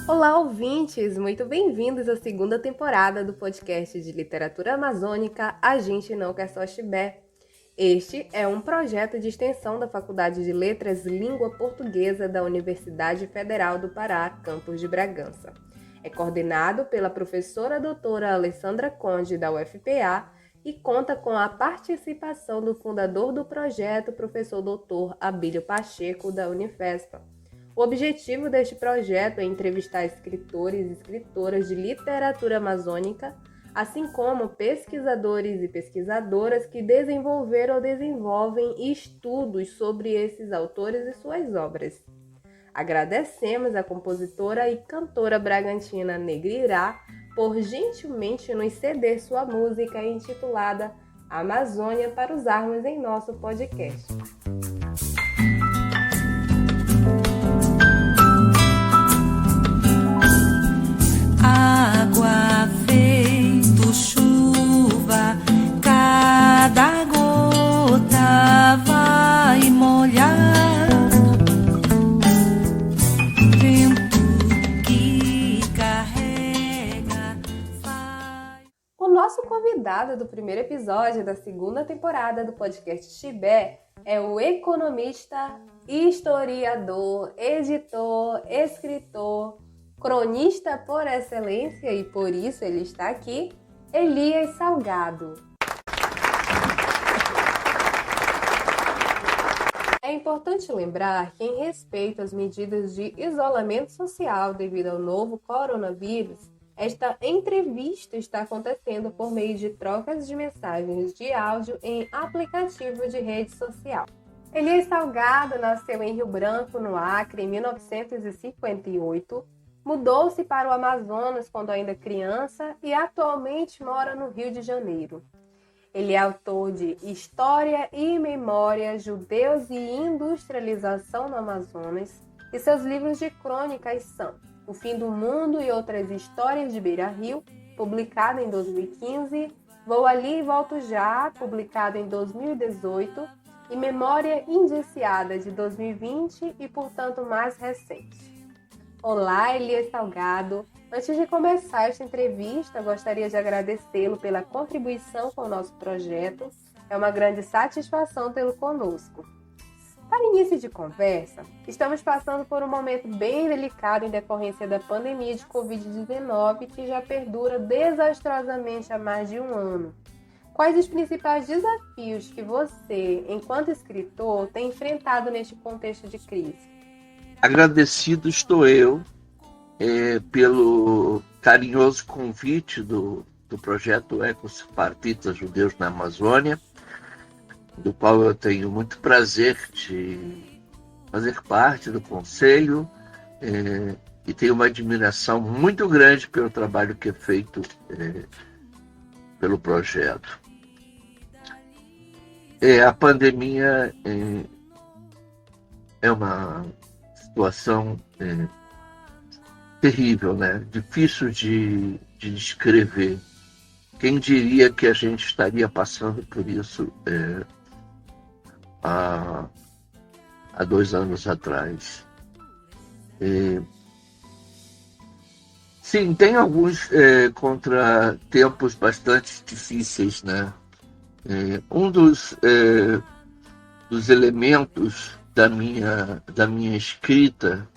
Olá, ouvintes! Muito bem-vindos à segunda temporada do podcast de literatura amazônica A Gente Não Quer Só Chibé. Este é um projeto de extensão da Faculdade de Letras Língua Portuguesa da Universidade Federal do Pará, campus de Bragança. É coordenado pela professora doutora Alessandra Conde, da UFPA, e conta com a participação do fundador do projeto, professor doutor Abílio Pacheco, da Unifespa. O objetivo deste projeto é entrevistar escritores e escritoras de literatura amazônica, assim como pesquisadores e pesquisadoras que desenvolveram ou desenvolvem estudos sobre esses autores e suas obras. Agradecemos a compositora e cantora bragantina Negrirá por gentilmente nos ceder sua música intitulada Amazônia para usarmos em nosso podcast. Água feito chuva, cada gota vai molhar. Vento que carrega vai... O nosso convidado do primeiro episódio da segunda temporada do podcast Chibé é o economista, historiador, editor, escritor, cronista por excelência, e por isso ele está aqui, Elias Salgado. É importante lembrar que, em respeito às medidas de isolamento social devido ao novo coronavírus, esta entrevista está acontecendo por meio de trocas de mensagens de áudio em aplicativo de rede social. Elias Salgado nasceu em Rio Branco, no Acre, em 1958, mudou-se para o Amazonas quando ainda criança e atualmente mora no Rio de Janeiro. Ele é autor de História e Memória, Judeus e Industrialização no Amazonas, e seus livros de crônicas são O Fim do Mundo e Outras Histórias de Beira Rio, publicado em 2015, Vou Ali e Volto Já, publicado em 2018, e Memória Indiciada, de 2020 e, portanto, mais recente. Olá, Elias Salgado. Antes de começar esta entrevista, gostaria de agradecê-lo pela contribuição com o nosso projeto. É uma grande satisfação tê-lo conosco. Para início de conversa, estamos passando por um momento bem delicado em decorrência da pandemia de Covid-19, que já perdura desastrosamente há mais de um ano. Quais os principais desafios que você, enquanto escritor, tem enfrentado neste contexto de crise? Agradecido estou eu pelo carinhoso convite do projeto Ecospartitas Judeus na Amazônia, do qual eu tenho muito prazer de fazer parte do conselho e tenho uma admiração muito grande pelo trabalho que é feito pelo projeto. A pandemia é uma situação terrível, né? Difícil de descrever. Quem diria que a gente estaria passando por isso há 2 anos atrás? Sim, tem alguns contratempos bastante difíceis, né? Um dos elementos da minha escrita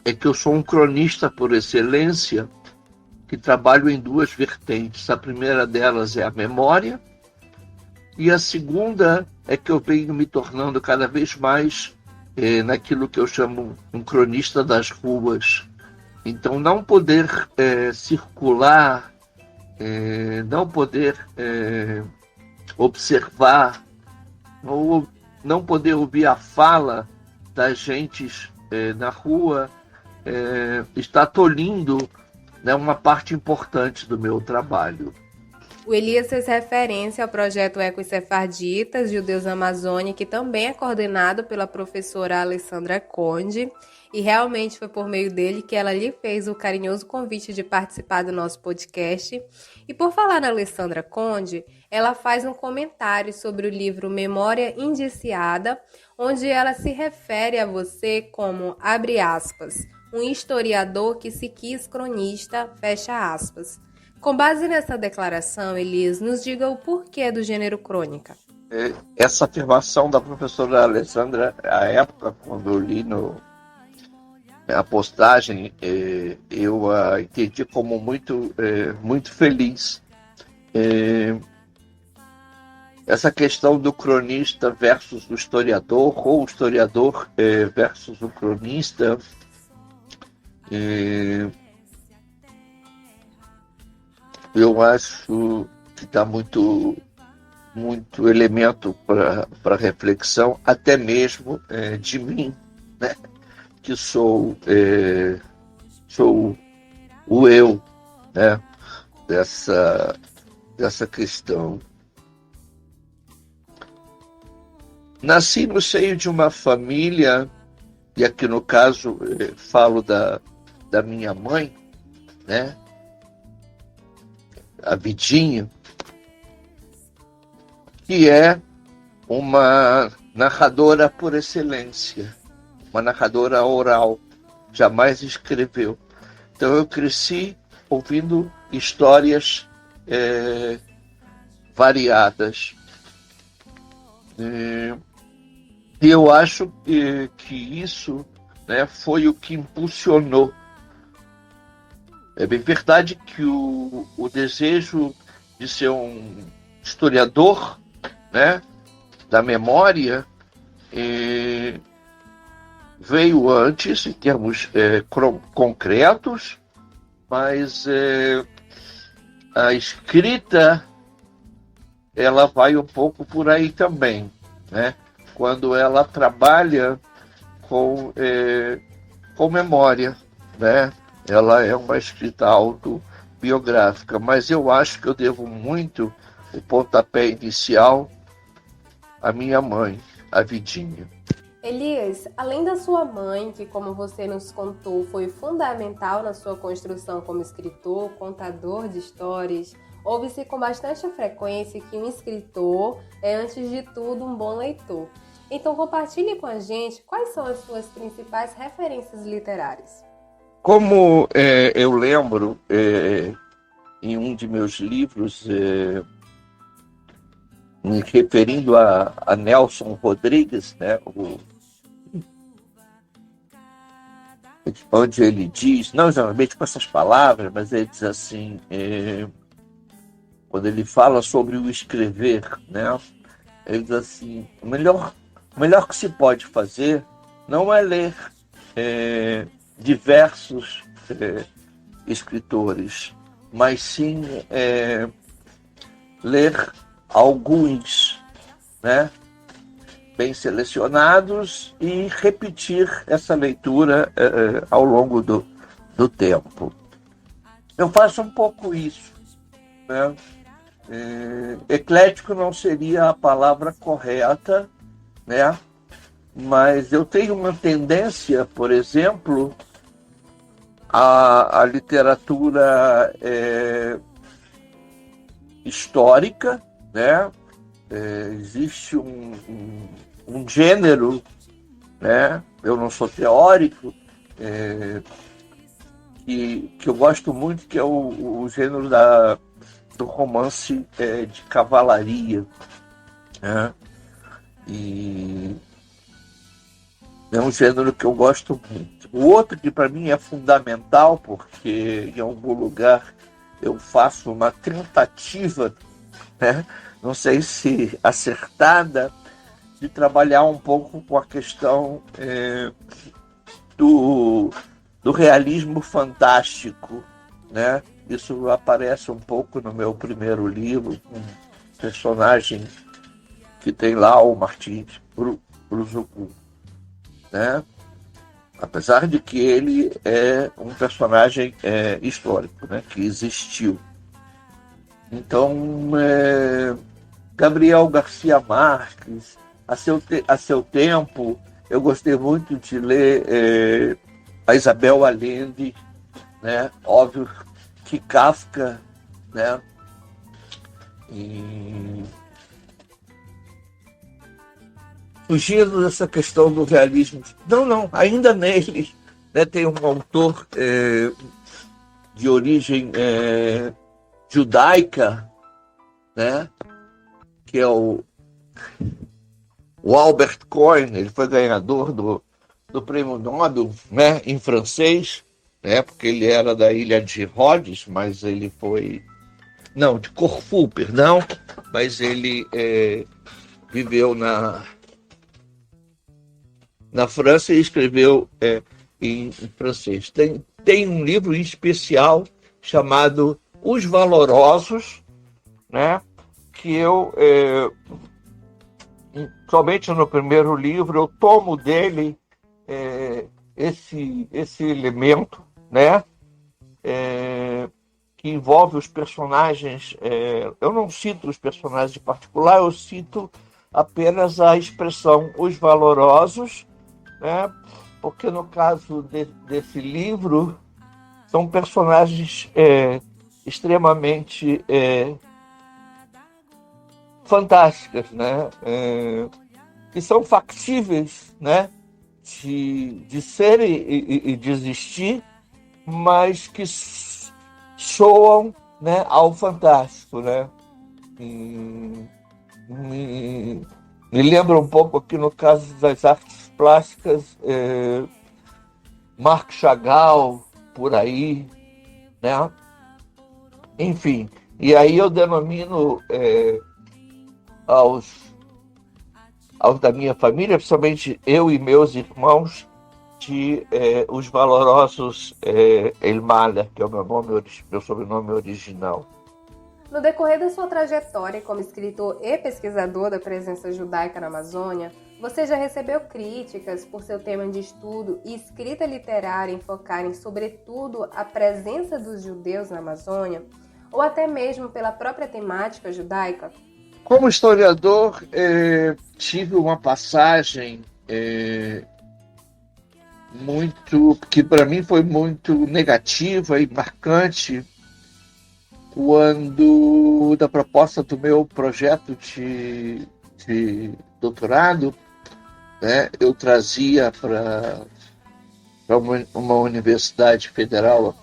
é que eu sou um cronista por excelência, que trabalho em 2 vertentes. A primeira delas é a memória, e a segunda é que eu venho me tornando cada vez mais naquilo que eu chamo um cronista das ruas. Então, não poder circular, não poder observar, ou não poder ouvir a fala das gentes na rua, está tolhindo, né, uma parte importante do meu trabalho. O Elias fez referência ao projeto Ecospartitas Judeus na Amazônia, que também é coordenado pela professora Alessandra Conde, e realmente foi por meio dele que ela lhe fez o carinhoso convite de participar do nosso podcast. E por falar na Alessandra Conde, ela faz um comentário sobre o livro Memória Indiciada, onde ela se refere a você como, abre aspas, um historiador que se quis cronista, fecha aspas. Com base nessa declaração, Elias, nos diga o porquê do gênero crônica. Essa afirmação da professora Alessandra, à época, quando eu li a postagem, eu a entendi como muito feliz. Essa questão do cronista versus o historiador, ou o historiador versus o cronista, eu acho que dá muito elemento para reflexão, até mesmo de mim, né? Que sou o eu, né? dessa questão. Nasci no seio de uma família, e aqui no caso falo da minha mãe, né? A Vidinha, que é uma narradora por excelência, uma narradora oral, jamais escreveu. Então eu cresci ouvindo histórias variadas. E eu acho que isso, né, foi o que impulsionou. É bem verdade que o desejo de ser um historiador, né, da memória veio antes, em termos concretos, mas a escrita ela vai um pouco por aí também, né? Quando ela trabalha com memória, né? Ela é uma escrita autobiográfica, mas eu acho que eu devo muito o pontapé inicial à minha mãe, a Vidinha. Elias, além da sua mãe, que como você nos contou, foi fundamental na sua construção como escritor, contador de histórias, ouve-se com bastante frequência que um escritor é, antes de tudo, um bom leitor. Então compartilhe com a gente quais são as suas principais referências literárias. Como eu lembro em um de meus livros, me referindo a Nelson Rodrigues, né, onde ele diz, não geralmente com essas palavras, mas ele diz assim, quando ele fala sobre o escrever, né, ele diz assim, o melhor que se pode fazer não é ler diversos escritores, mas sim ler alguns, né, bem selecionados, e repetir essa leitura ao longo do tempo. Eu faço um pouco isso, né? Eclético não seria a palavra correta, né? Mas eu tenho uma tendência, por exemplo, à literatura histórica, né? Existe um gênero, né? Eu não sou teórico, que eu gosto muito, que é o gênero do romance de cavalaria, né? E é um gênero que eu gosto muito. O outro que para mim é fundamental, porque em algum lugar eu faço uma tentativa, né, não sei se acertada, de trabalhar um pouco com a questão do realismo fantástico, né? Isso aparece um pouco no meu primeiro livro, um personagem que tem lá o Martins Bruzucu, né? Apesar de que ele é um personagem histórico, né? Que existiu. Então, Gabriel Garcia Marques, a seu tempo, eu gostei muito de ler a Isabel Allende, né? Óbvio que Kafka, né? E fugindo dessa questão do realismo, não, ainda nele, né? Tem um autor de origem judaica, né? Que é o Albert Cohen. Ele foi ganhador do prêmio Nobel, né? Em francês, né? Porque ele era da ilha de Rhodes, mas ele foi... Não, de Corfu, perdão, mas ele viveu na França e escreveu em francês. Tem um livro em especial chamado Os Valorosos, né? Que eu, somente no primeiro livro, eu tomo dele esse elemento, né? Que envolve os personagens. Eu não cito os personagens em particular, eu cito apenas a expressão os valorosos, né? Porque no caso desse livro são personagens extremamente fantásticas, né? Que são factíveis, né? de serem e de existir, mas que soam, né, ao fantástico, né? Me lembra um pouco aqui no caso das artes plásticas, Marc Chagall, por aí, né? Enfim, e aí eu denomino aos da minha família, principalmente eu e meus irmãos, de os valorosos Elmaleh, que é o meu sobrenome original. No decorrer da sua trajetória como escritor e pesquisador da presença judaica na Amazônia, você já recebeu críticas por seu tema de estudo e escrita literária enfocarem sobretudo a presença dos judeus na Amazônia, ou até mesmo pela própria temática judaica? Como historiador, tive uma passagem que para mim foi muito negativa e marcante, quando, da proposta do meu projeto de doutorado, né, eu trazia para uma universidade federal,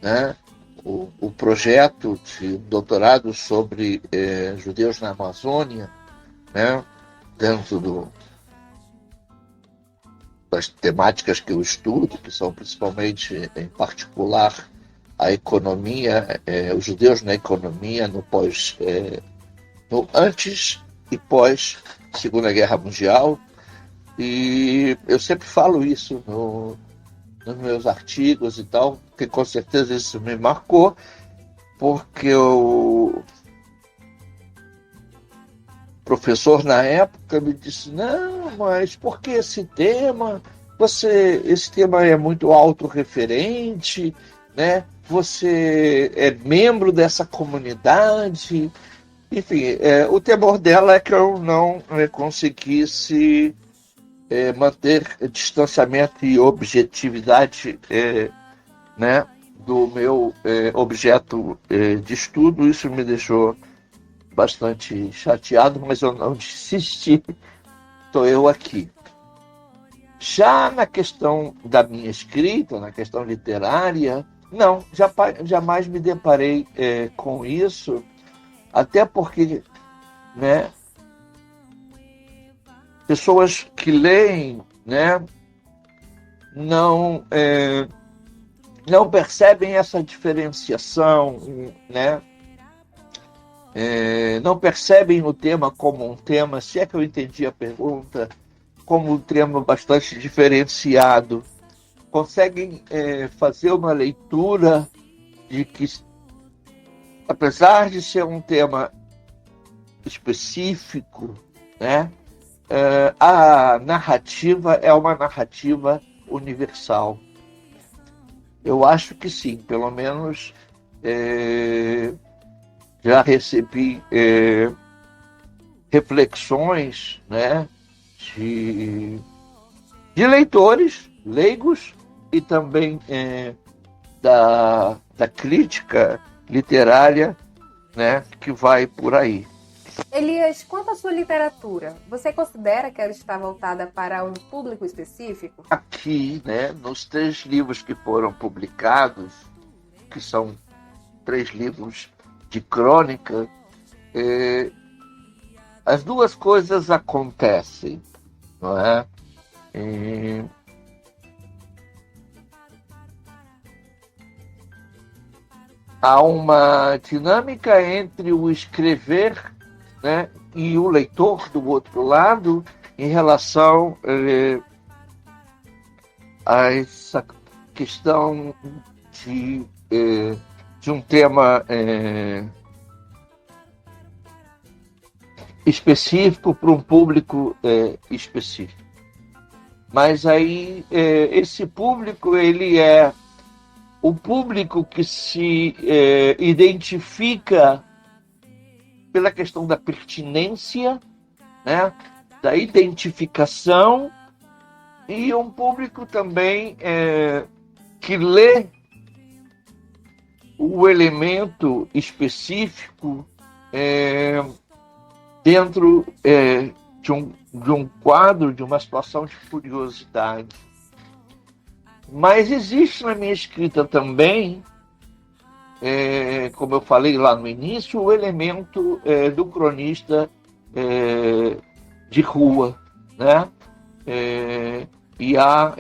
né, o projeto de doutorado sobre judeus na Amazônia, né, dentro das temáticas que eu estudo, que são principalmente, em particular, a economia, os judeus na economia no antes e pós Segunda Guerra Mundial. E eu sempre falo isso nos meus artigos e tal, que com certeza isso me marcou, porque o professor na época me disse: não, mas por que esse tema? Esse tema é muito autorreferente, né? Você é membro dessa comunidade. Enfim, o temor dela é que eu não conseguisse manter distanciamento e objetividade, né, do meu objeto de estudo. Isso me deixou bastante chateado, mas eu não desisti. Estou eu aqui. Já na questão da minha escrita, na questão literária, não, jamais me deparei com isso, até porque, né, pessoas que leem, né, não percebem essa diferenciação, né, não percebem o tema como um tema, se é que eu entendi a pergunta, como um tema bastante diferenciado. Conseguem fazer uma leitura de que, apesar de ser um tema específico, né, a narrativa é uma narrativa universal. Eu acho que sim, pelo menos já recebi reflexões, né, de leitores leigos e também da crítica literária, né, que vai por aí, Elias, quanto à sua literatura, você considera que ela está voltada para um público específico? Aqui, né, nos 3 livros que foram publicados, que são 3 livros de crônica, as duas coisas acontecem, não é? Há uma dinâmica entre o escrever, né, e o leitor do outro lado em relação a essa questão de um tema específico para um público específico. Mas aí esse público, ele é o público que se identifica pela questão da pertinência, né, da identificação, e um público também que lê o elemento específico dentro de um quadro, de uma situação de curiosidade. Mas existe na minha escrita também, como eu falei lá no início, o elemento do cronista de rua, né? E há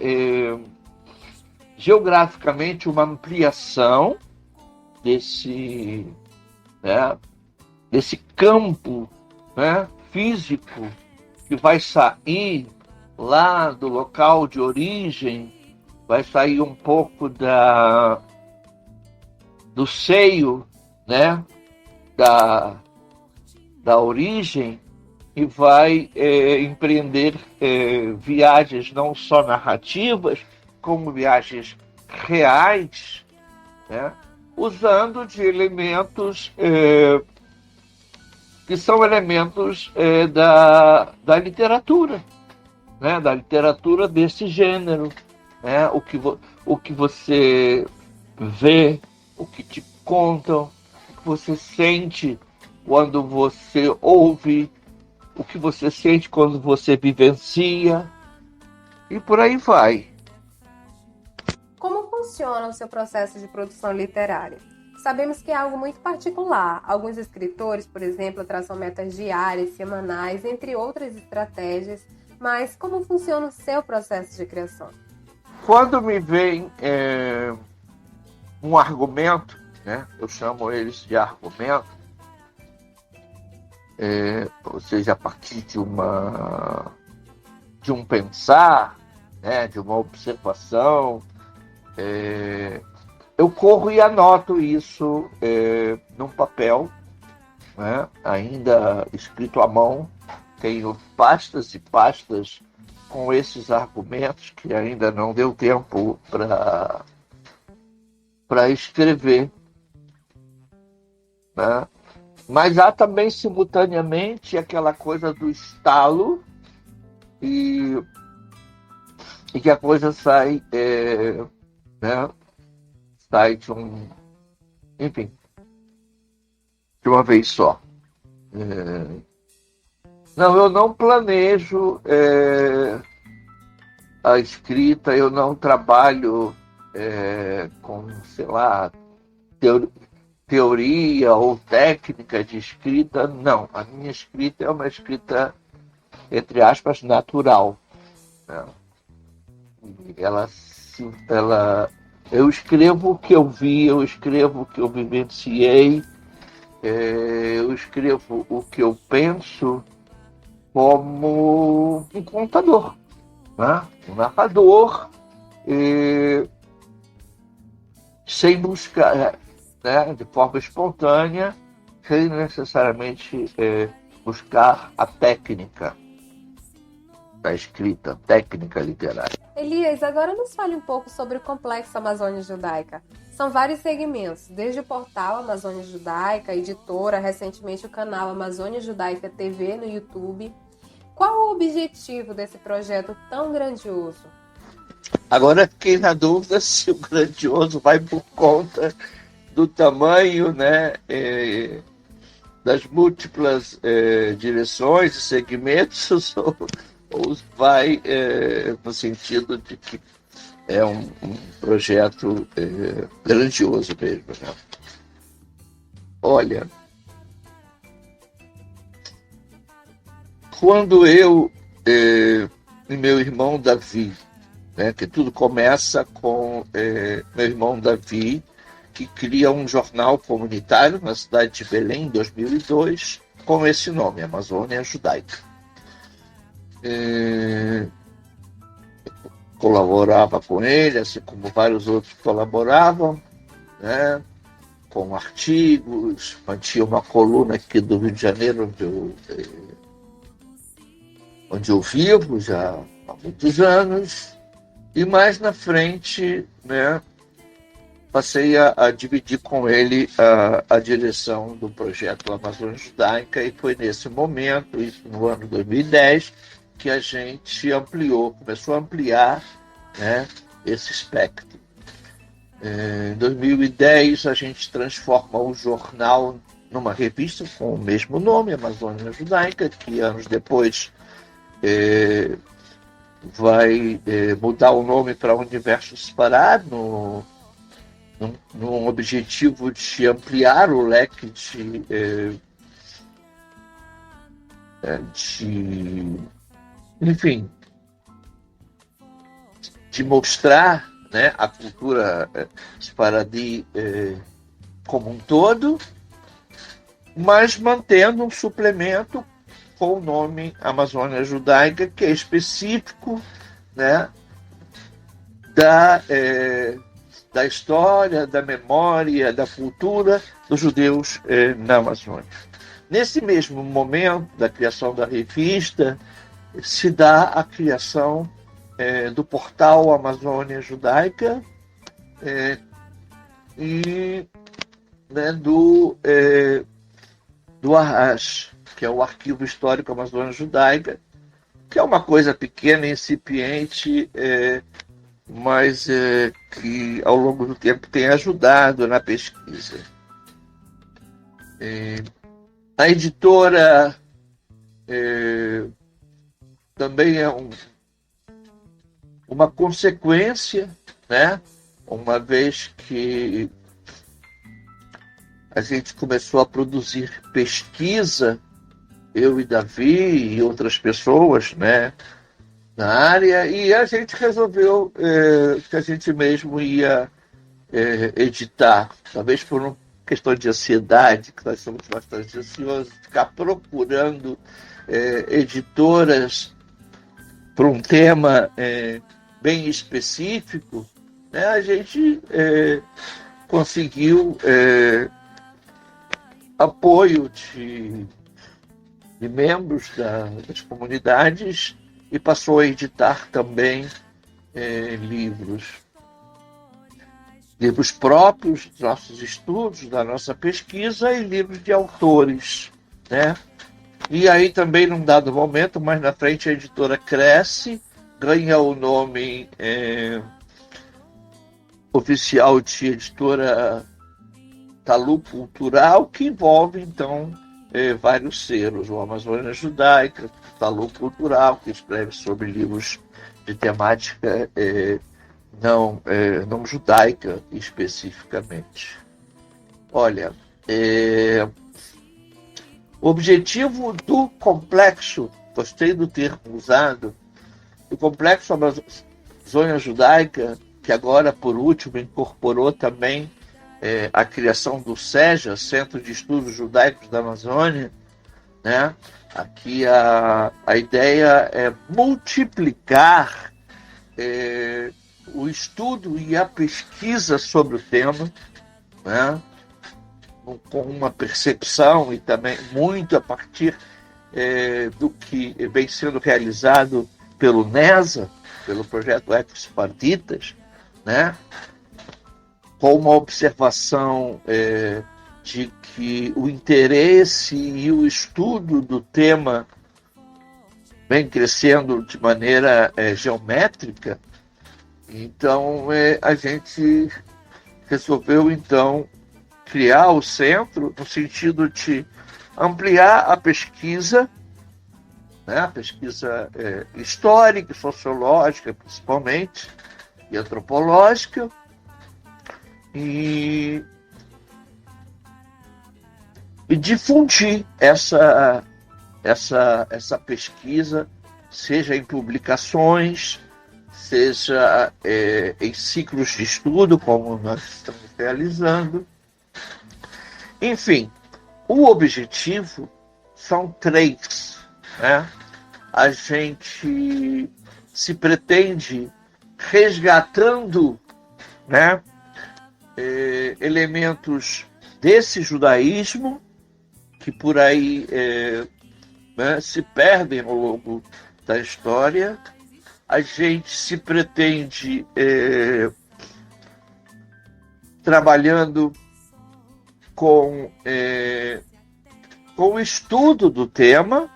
geograficamente uma ampliação desse campo, né, físico, que vai sair lá do local de origem, vai sair um pouco do seio, né, da origem, e vai empreender viagens não só narrativas, como viagens reais, né, usando de elementos que são elementos da literatura, né, da literatura desse gênero, né, o que você vê, o que te contam, o que você sente quando você ouve, o que você sente quando você vivencia, e por aí vai. Como funciona o seu processo de produção literária? Sabemos que é algo muito particular. Alguns escritores, por exemplo, traçam metas diárias, semanais, entre outras estratégias. Mas como funciona o seu processo de criação? Quando me vem um argumento, né, eu chamo eles de argumento, ou seja, a partir de um pensar, né, de uma observação, eu corro e anoto isso num papel, né, ainda escrito à mão. Tenho pastas e pastas com esses argumentos que ainda não deu tempo para escrever, né? Mas há também, simultaneamente, aquela coisa do estalo e que a coisa sai, né? Sai enfim, de uma vez só. Não, eu não planejo a escrita, eu não trabalho com, sei lá, teoria ou técnica de escrita, não. A minha escrita é uma escrita, entre aspas, natural, né? Eu escrevo o que eu vi, eu escrevo o que eu vivenciei, eu escrevo o que eu penso como um contador, né? Um narrador, sem buscar, né, de forma espontânea, sem necessariamente buscar a técnica da escrita, técnica literária. Elias, agora nos fale um pouco sobre o Complexo Amazônia Judaica. São vários segmentos, desde o portal Amazônia Judaica, editora, recentemente o canal Amazônia Judaica TV no YouTube. Qual o objetivo desse projeto tão grandioso? Agora fiquei na dúvida se o grandioso vai por conta do tamanho, né, das múltiplas direções e segmentos ou vai no sentido de que é um projeto grandioso mesmo, né? Olha, quando eu e meu irmão Davi, né, que tudo começa com meu irmão Davi, que cria um jornal comunitário na cidade de Belém, em 2002, com esse nome, Amazônia Judaica. Colaborava com ele, assim como vários outros colaboravam, né, com artigos, mantinha uma coluna aqui do Rio de Janeiro, onde eu vivo já há muitos anos, e mais na frente, né, passei a dividir com ele a direção do projeto Amazônia Judaica, e foi nesse momento, isso no ano 2010, que a gente começou a ampliar, né, esse espectro. Em 2010, a gente transforma o jornal numa revista com o mesmo nome, Amazônia Judaica, que anos depois vai mudar o nome para Universo Separado, num objetivo de ampliar o leque enfim, de mostrar, né, a cultura sefaradi como um todo, mas mantendo um suplemento com o nome Amazônia Judaica, que é específico, né, da história, da memória, da cultura dos judeus na Amazônia. Nesse mesmo momento da criação da revista, se dá a criação do portal Amazônia Judaica e, né, do Arras, que é o Arquivo Histórico Amazônia Judaica, que é uma coisa pequena, incipiente, mas que ao longo do tempo tem ajudado na pesquisa. A editora também é uma consequência, né? Uma vez que a gente começou a produzir pesquisa, eu e Davi e outras pessoas, né, na área, e a gente resolveu que a gente mesmo ia editar, talvez por uma questão de ansiedade, que nós somos bastante ansiosos, ficar procurando editoras para um tema bem específico, né, a gente conseguiu apoio de membros das comunidades e passou a editar também livros próprios dos nossos estudos, da nossa pesquisa, e livros de autores, né? E aí também, num dado momento, mais na frente, a editora cresce, ganha o nome oficial de editora Talu Cultural, que envolve, então, vários selos, o Amazônia Judaica, Talu Cultural, que escreve sobre livros de temática não judaica especificamente. Olha, o objetivo do complexo, gostei do termo usado, o complexo Amazônia Judaica, que agora, por último, incorporou também a criação do SEJA, Centro de Estudos Judaicos da Amazônia, né? Aqui a ideia é multiplicar o estudo e a pesquisa sobre o tema, né? Com uma percepção e também muito a partir do que vem sendo realizado pelo NESA, pelo projeto Ecospartitas, né? Com uma observação de que o interesse e o estudo do tema vem crescendo de maneira geométrica. Então, a gente resolveu, então, criar o centro no sentido de ampliar a pesquisa, né, a pesquisa histórica, sociológica, principalmente, e antropológica, e difundir essa pesquisa, seja em publicações, seja em ciclos de estudo, como nós estamos realizando. Enfim, o objetivo são 3. Né? A gente se pretende resgatando, né, elementos desse judaísmo que por aí né, se perdem ao longo da história. A gente se pretende trabalhando com o estudo do tema,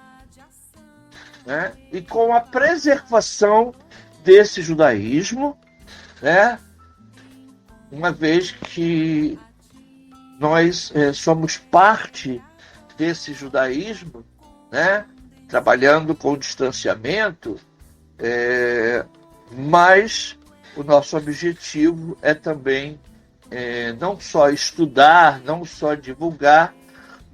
né, e com a preservação desse judaísmo, né, uma vez que nós somos parte desse judaísmo, né, trabalhando com distanciamento, mas o nosso objetivo é também não só estudar, não só divulgar,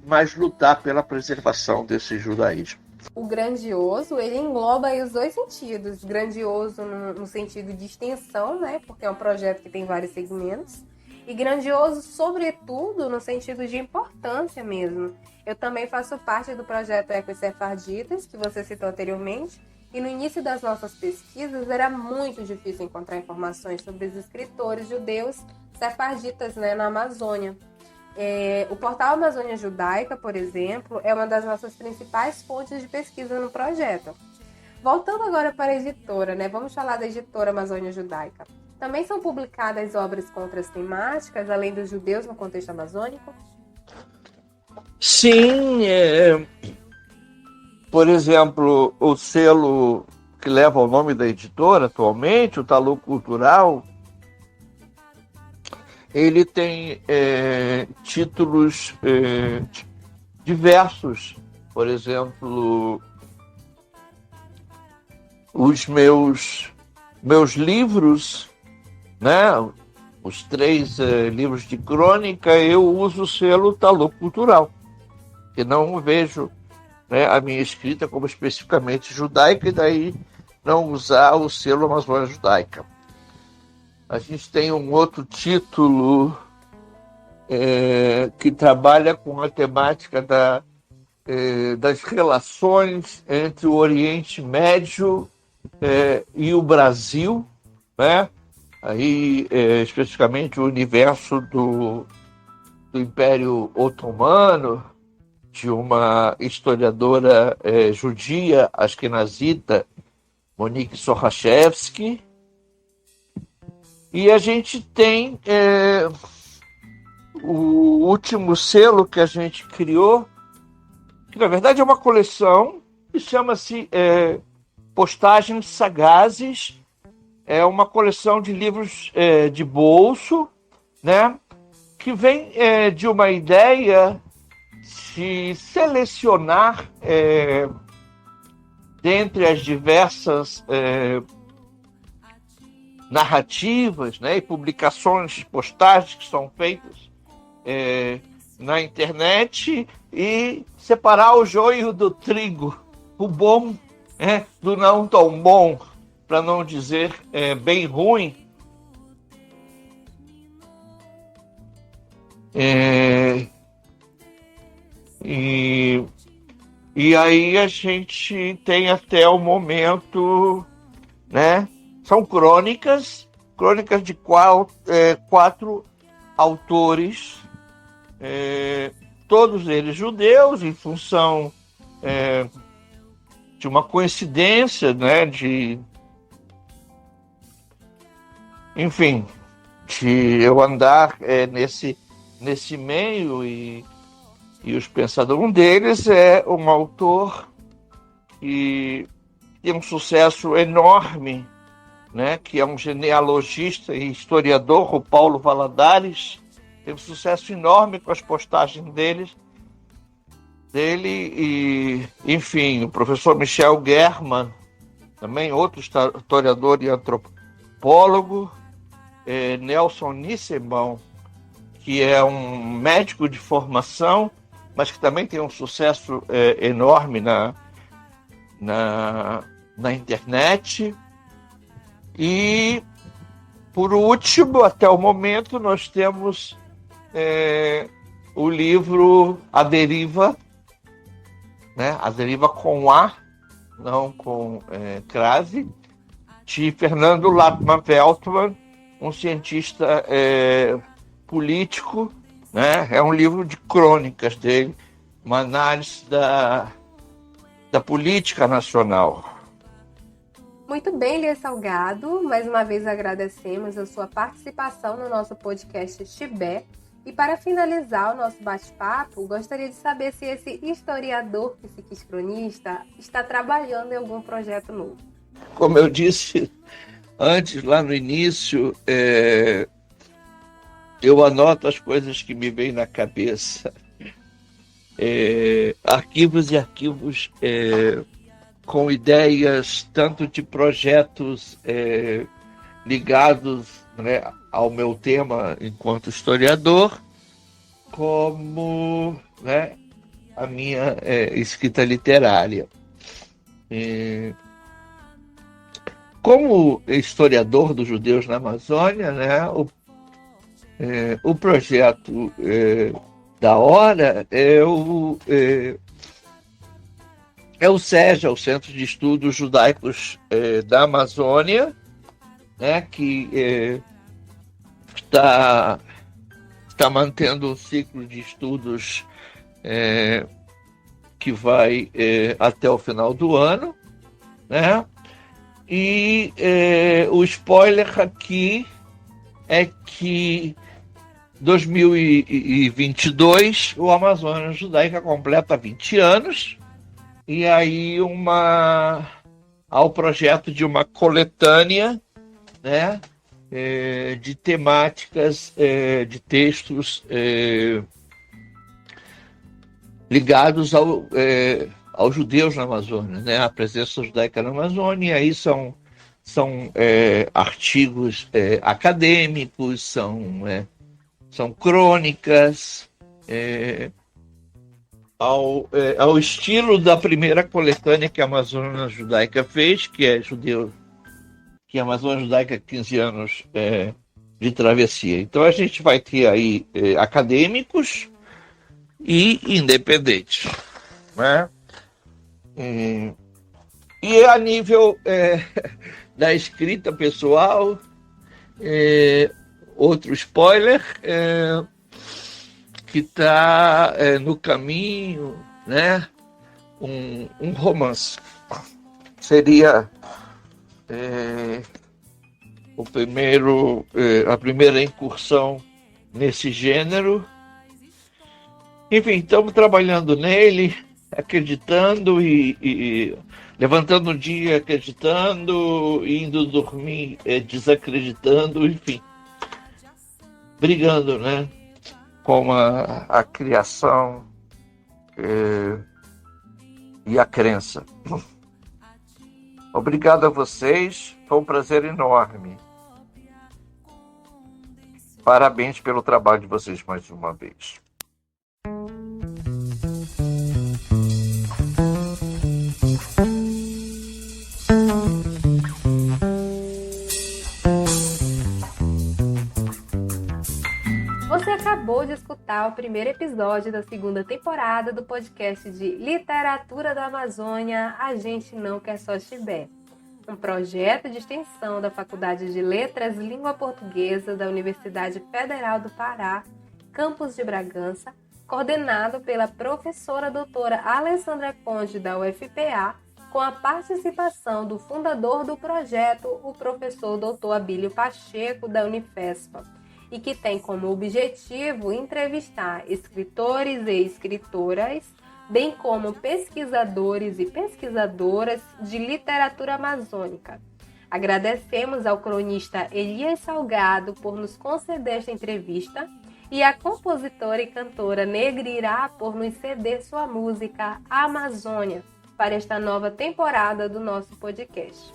mas lutar pela preservação desse judaísmo. O grandioso, ele engloba aí os 2 sentidos. Grandioso no sentido de extensão, né? Porque é um projeto que tem vários segmentos. E grandioso, sobretudo, no sentido de importância mesmo. Eu também faço parte do projeto Ecos Sefarditas, que você citou anteriormente. E no início das nossas pesquisas era muito difícil encontrar informações sobre os escritores judeus sefarditas, né, na Amazônia. O portal Amazônia Judaica, por exemplo, é uma das nossas principais fontes de pesquisa no projeto. Voltando agora para a editora, né, vamos falar da editora Amazônia Judaica. Também são publicadas obras com outras temáticas, além dos judeus no contexto amazônico? Sim, por exemplo, o selo que leva o nome da editora atualmente, o Talu Cultural, ele tem títulos diversos. Por exemplo, os meus livros, né, os 3 livros de crônica, eu uso o selo Talu Cultural, que não vejo, né, a minha escrita como especificamente judaica, e daí não usar o selo Amazônia Judaica. A gente tem um outro título que trabalha com a temática das relações entre o Oriente Médio e o Brasil, né? Aí, especificamente o universo do Império Otomano, de uma historiadora judia, askenazita, Monique Sochachevsky. E a gente tem o último selo que a gente criou, que na verdade é uma coleção que chama-se Postagens Sagazes. É uma coleção de livros de bolso, né, que vem de uma ideia de selecionar dentre as diversas narrativas, né, e publicações, postagens que são feitas na internet, e separar o joio do trigo, o bom do não tão bom, para não dizer bem ruim. E aí a gente tem até o momento, né? São crônicas de 4 autores, todos eles judeus, em função de uma coincidência, né? Enfim, de eu andar nesse meio e os pensadores. Um deles é um autor que tem um sucesso enorme, né, que é um genealogista e historiador, o Paulo Valadares. Teve um sucesso enorme com as postagens deles. dele e, enfim, o professor Michel German, também outro historiador e antropólogo, Nelson Nissenbaum, que é um médico de formação, mas que também tem um sucesso enorme na internet. E, por último, até o momento, nós temos o livro A Deriva, né? A Deriva com A, não com crase, de Fernando Lapman Veltman, um cientista político, né? É um livro de crônicas dele, uma análise da política nacional. Muito bem, Lia Salgado. Mais uma vez agradecemos a sua participação no nosso podcast Chibé. E para finalizar o nosso bate-papo, gostaria de saber se esse historiador que se quis cronista está trabalhando em algum projeto novo. Como eu disse antes, lá no início, eu anoto as coisas que me vêm na cabeça. Arquivos e arquivos com ideias tanto de projetos ligados, né, ao meu tema enquanto historiador, como, né, a minha escrita literária. Como historiador dos judeus na Amazônia, né, o projeto da hora é o SEJA, o Centro de Estudos Judaicos da Amazônia, né, que está mantendo um ciclo de estudos que vai até o final do ano, né? E o spoiler aqui é que 2022 o Amazônia Judaica completa 20 anos, e aí há o projeto de uma coletânea, né, de temáticas, de textos ligados aos judeus na Amazônia, né, a presença judaica na Amazônia. E aí são artigos acadêmicos, são crônicas, ao estilo da primeira coletânea que a Amazônia Judaica fez, que é a Amazônia Judaica 15 anos de travessia. Então a gente vai ter aí acadêmicos e independentes, né? E a nível da escrita pessoal, outro spoiler, que está no caminho, né? Um romance. Seria a primeira incursão nesse gênero. Enfim, estamos trabalhando nele, acreditando e levantando um dia acreditando, indo dormir desacreditando, enfim, brigando, né, com a criação e a crença. Obrigado a vocês, foi um prazer enorme. Parabéns pelo trabalho de vocês mais uma vez. Você acabou de escutar o primeiro episódio da segunda temporada do podcast de Literatura da Amazônia, A Gente Não Quer Só Chibé, um projeto de extensão da Faculdade de Letras e Língua Portuguesa da Universidade Federal do Pará, campus de Bragança, coordenado pela professora doutora Alessandra Conde da UFPA, com a participação do fundador do projeto, o professor doutor Abílio Pacheco da Unifespa, e que tem como objetivo entrevistar escritores e escritoras, bem como pesquisadores e pesquisadoras de literatura amazônica. Agradecemos ao cronista Elias Salgado por nos conceder esta entrevista E a compositora e cantora negra irá por nos ceder sua música Amazônia para esta nova temporada do nosso podcast.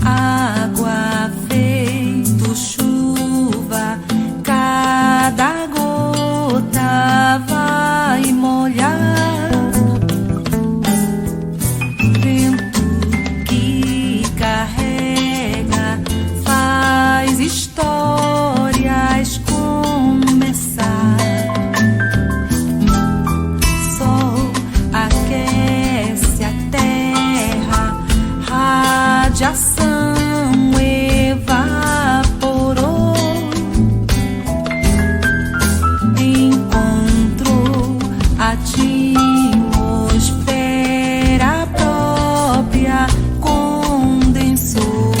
Água feito chuva, cada gota vai molhar. Vento que carrega faz histórias começar. Sol aquece a terra, radiação evaporou, encontrou a atmosfera própria, condensou.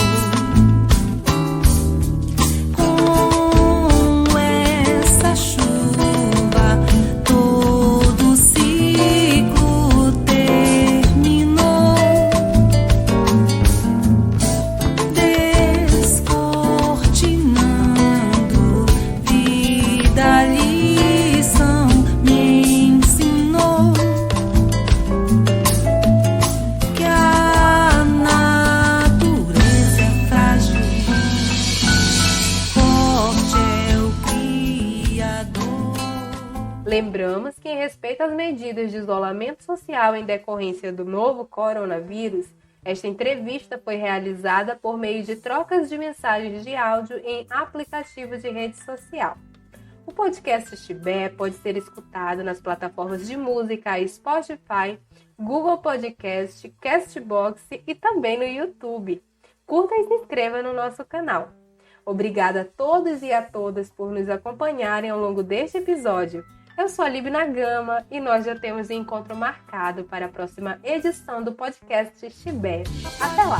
Com essa chuva, todo ciclo terminou. Descortinando, vida, lição me ensinou que a natureza é frágil, forte é o Criador. Lembramos que, em respeito às medidas de isolamento social em decorrência do novo coronavírus, esta entrevista foi realizada por meio de trocas de mensagens de áudio em aplicativos de rede social. O podcast Chibé pode ser escutado nas plataformas de música Spotify, Google Podcast, Castbox e também no YouTube. Curta e se inscreva no nosso canal. Obrigada a todos e a todas por nos acompanharem ao longo deste episódio. Eu sou a Libna Gama e nós já temos um encontro marcado para a próxima edição do podcast Chibé. Até lá!